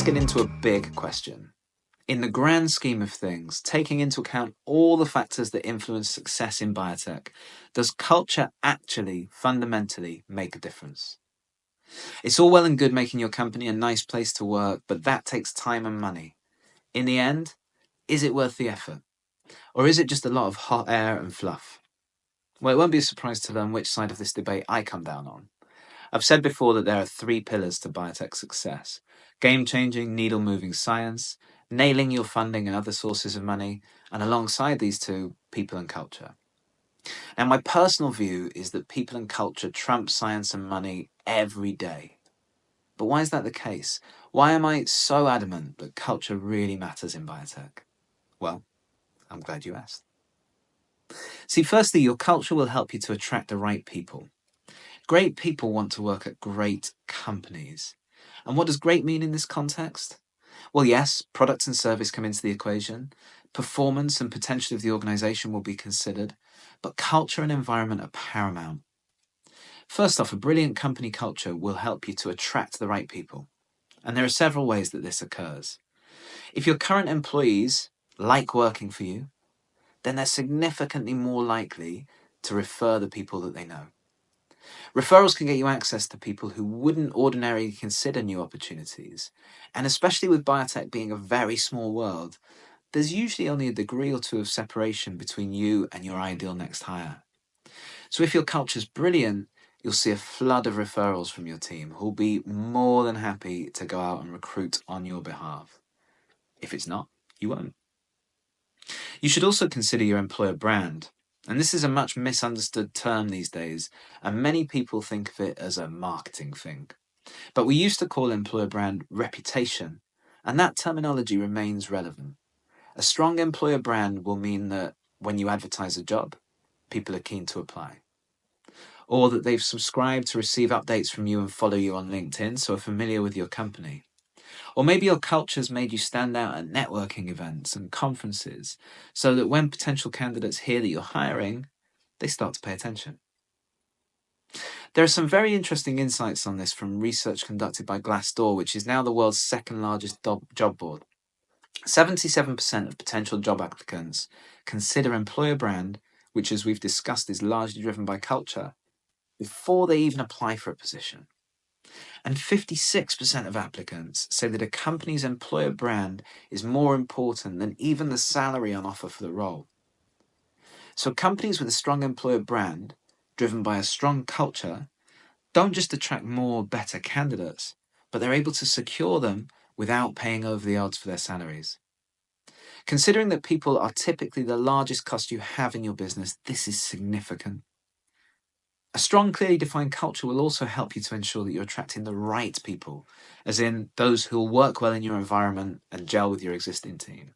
get into a big question. In the grand scheme of things, taking into account all the factors that influence success in biotech, does culture actually fundamentally make a difference? It's all well and good making your company a nice place to work, but that takes time and money. In the end, is it worth the effort? Or is it just a lot of hot air and fluff? Well, it won't be a surprise to learn which side of this debate I come down on. I've said before that there are three pillars to biotech success: game-changing, needle-moving science, nailing your funding and other sources of money, and alongside these two, people and culture. Now, my personal view is that people and culture trump science and money every day. But why is that the case? Why am I so adamant that culture really matters in biotech? Well, I'm glad you asked. See, firstly, your culture will help you to attract the right people. Great people want to work at great companies. And what does great mean in this context? Well, yes, product and service come into the equation. Performance and potential of the organization will be considered, but culture and environment are paramount. First off, a brilliant company culture will help you to attract the right people. And there are several ways that this occurs. If your current employees like working for you, then they're significantly more likely to refer the people that they know. Referrals can get you access to people who wouldn't ordinarily consider new opportunities. And especially with biotech being a very small world, there's usually only a degree or two of separation between you and your ideal next hire. So if your culture's brilliant, you'll see a flood of referrals from your team who'll be more than happy to go out and recruit on your behalf. If it's not, you won't. You should also consider your employer brand. And this is a much misunderstood term these days, and many people think of it as a marketing thing. But we used to call employer brand reputation, and that terminology remains relevant. A strong employer brand will mean that when you advertise a job, people are keen to apply. Or that they've subscribed to receive updates from you and follow you on LinkedIn, so are familiar with your company. Or maybe your culture's made you stand out at networking events and conferences, so that when potential candidates hear that you're hiring, they start to pay attention. There are some very interesting insights on this from research conducted by Glassdoor, which is now the world's second largest job board. 77% of potential job applicants consider employer brand, which as we've discussed is largely driven by culture, before they even apply for a position. And 56% of applicants say that a company's employer brand is more important than even the salary on offer for the role. So companies with a strong employer brand, driven by a strong culture, don't just attract more better candidates, but they're able to secure them without paying over the odds for their salaries. Considering that people are typically the largest cost you have in your business, this is significant. A strong, clearly defined culture will also help you to ensure that you're attracting the right people, as in those who will work well in your environment and gel with your existing team.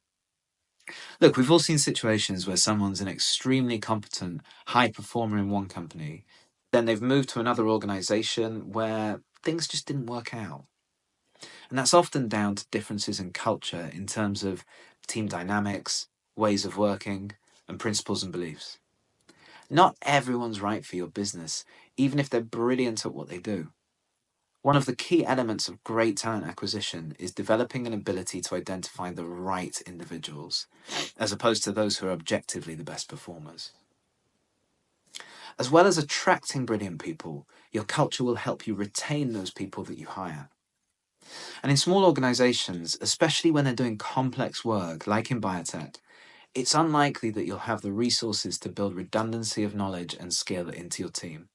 Look, we've all seen situations where someone's an extremely competent, high performer in one company, then they've moved to another organization where things just didn't work out. And that's often down to differences in culture in terms of team dynamics, ways of working, and principles and beliefs. Not everyone's right for your business, even if they're brilliant at what they do. One of the key elements of great talent acquisition is developing an ability to identify the right individuals, as opposed to those who are objectively the best performers. As well as attracting brilliant people, your culture will help you retain those people that you hire. And in small organizations, especially when they're doing complex work, like in biotech, it's unlikely that you'll have the resources to build redundancy of knowledge and skill into your team.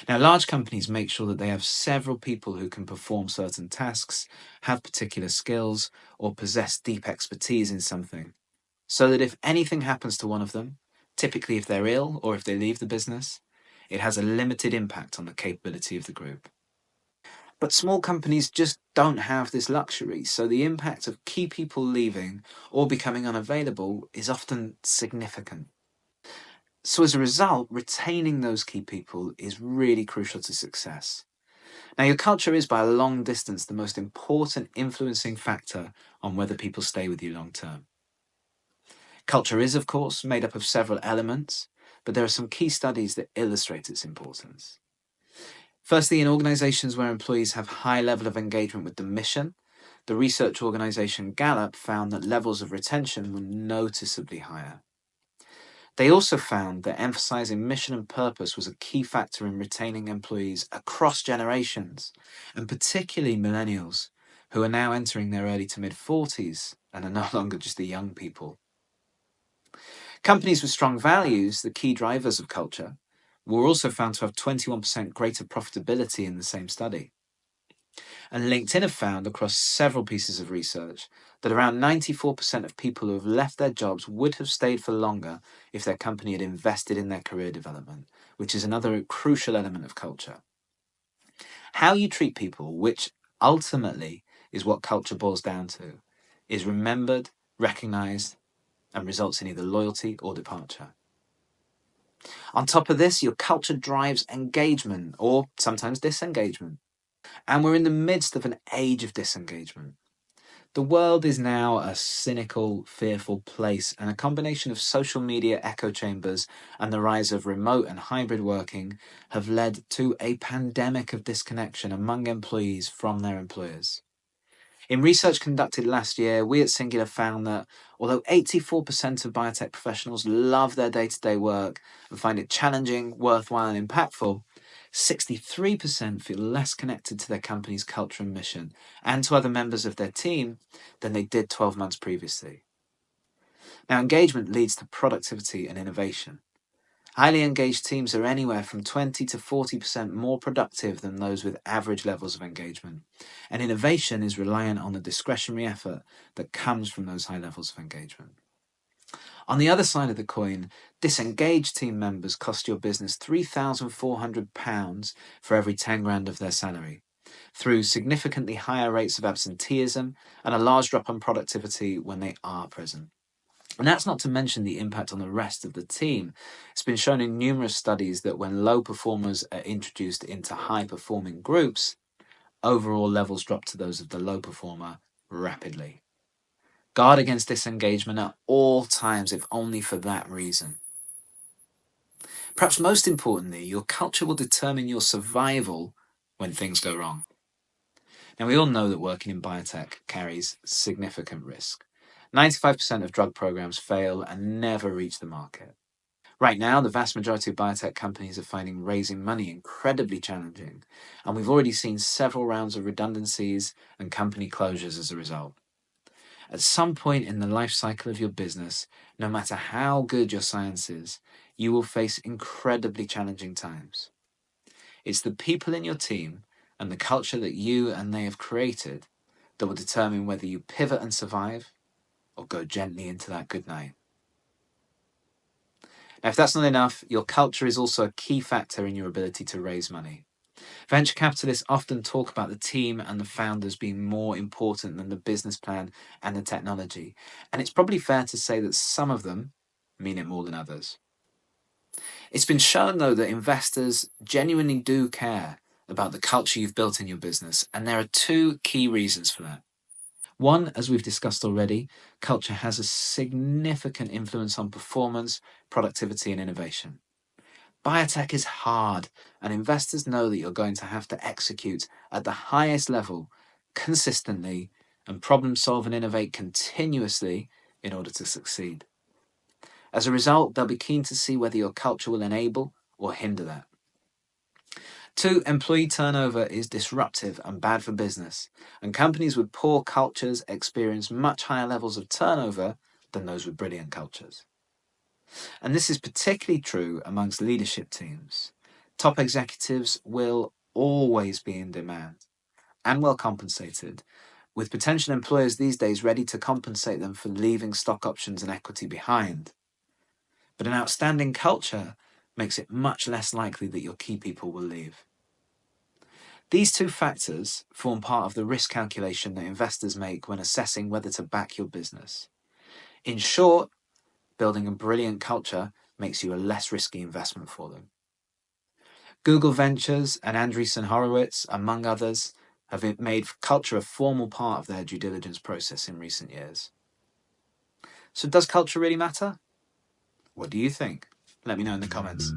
Now, large companies make sure that they have several people who can perform certain tasks, have particular skills, or possess deep expertise in something, so that if anything happens to one of them, typically if they're ill or if they leave the business, it has a limited impact on the capability of the group. But small companies just don't have this luxury, so the impact of key people leaving or becoming unavailable is often significant. So as a result, retaining those key people is really crucial to success. Now, your culture is by a long distance the most important influencing factor on whether people stay with you long term. Culture is, of course, made up of several elements, but there are some key studies that illustrate its importance. Firstly, in organizations where employees have high level of engagement with the mission, the research organization Gallup found that levels of retention were noticeably higher. They also found that emphasizing mission and purpose was a key factor in retaining employees across generations, and particularly millennials, who are now entering their early to mid 40s and are no longer just the young people. Companies with strong values, the key drivers of culture, were also found to have 21% greater profitability in the same study. And LinkedIn have found across several pieces of research that around 94% of people who have left their jobs would have stayed for longer if their company had invested in their career development, which is another crucial element of culture. How you treat people, which ultimately is what culture boils down to, is remembered, recognized, and results in either loyalty or departure. On top of this, your culture drives engagement or sometimes disengagement. And we're in the midst of an age of disengagement. The world is now a cynical, fearful place, and a combination of social media echo chambers and the rise of remote and hybrid working have led to a pandemic of disconnection among employees from their employers. In research conducted last year, we at Singular found that although 84% of biotech professionals love their day-to-day work and find it challenging, worthwhile, and impactful, 63% feel less connected to their company's culture and mission and to other members of their team than they did 12 months previously. Now, engagement leads to productivity and innovation. Highly engaged teams are anywhere from 20 to 40% more productive than those with average levels of engagement. And innovation is reliant on the discretionary effort that comes from those high levels of engagement. On the other side of the coin, disengaged team members cost your business £3,400 for every 10 grand of their salary, through significantly higher rates of absenteeism and a large drop on productivity when they are present. And that's not to mention the impact on the rest of the team. It's been shown in numerous studies that when low performers are introduced into high-performing groups, overall levels drop to those of the low performer rapidly. Guard against disengagement at all times, if only for that reason. Perhaps most importantly, your culture will determine your survival when things go wrong. Now, we all know that working in biotech carries significant risk. 95% of drug programs fail and never reach the market. Right now, the vast majority of biotech companies are finding raising money incredibly challenging, and we've already seen several rounds of redundancies and company closures as a result. At some point in the life cycle of your business, no matter how good your science is, you will face incredibly challenging times. It's the people in your team and the culture that you and they have created that will determine whether you pivot and survive or go gently into that good night. Now, if that's not enough, your culture is also a key factor in your ability to raise money. Venture capitalists often talk about the team and the founders being more important than the business plan and the technology, and it's probably fair to say that some of them mean it more than others. It's been shown, though, that investors genuinely do care about the culture you've built in your business, and there are two key reasons for that. One, as we've discussed already, culture has a significant influence on performance, productivity, and innovation. Biotech is hard, and investors know that you're going to have to execute at the highest level, consistently, and problem solve and innovate continuously in order to succeed. As a result, they'll be keen to see whether your culture will enable or hinder that. Two, employee turnover is disruptive and bad for business, and companies with poor cultures experience much higher levels of turnover than those with brilliant cultures. And this is particularly true amongst leadership teams. Top executives will always be in demand and well compensated, with potential employers these days ready to compensate them for leaving stock options and equity behind. But an outstanding culture makes it much less likely that your key people will leave. These two factors form part of the risk calculation that investors make when assessing whether to back your business. In short, building a brilliant culture makes you a less risky investment for them. Google Ventures and Andreessen Horowitz, among others, have made culture a formal part of their due diligence process in recent years. So does culture really matter? What do you think? Let me know in the comments.